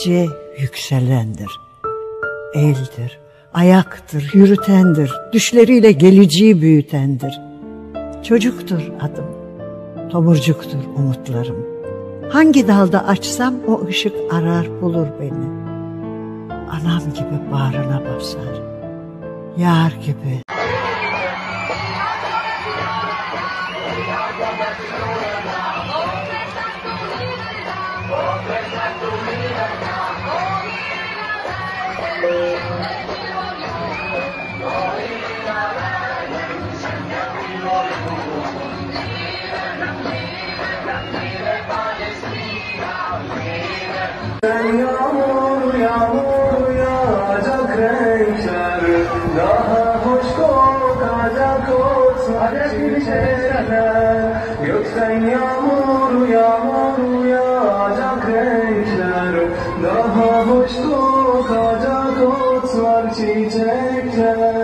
geleceğe yükselendir. Eldir, ayaktır, yürütendir, düşleriyle geleceği büyütendir. Çocuktur adım, tomurcuktur umutlarım. Hangi dalda açsam o ışık arar bulur beni. Anam gibi bağrına basar, yar gibi. Yağmur yağmur yağacak renkler, daha hoş kokacak otlar çiçekler. Gökten yağmur yağmur yağacak renkler, daha hoş kokacak otlar çiçekler.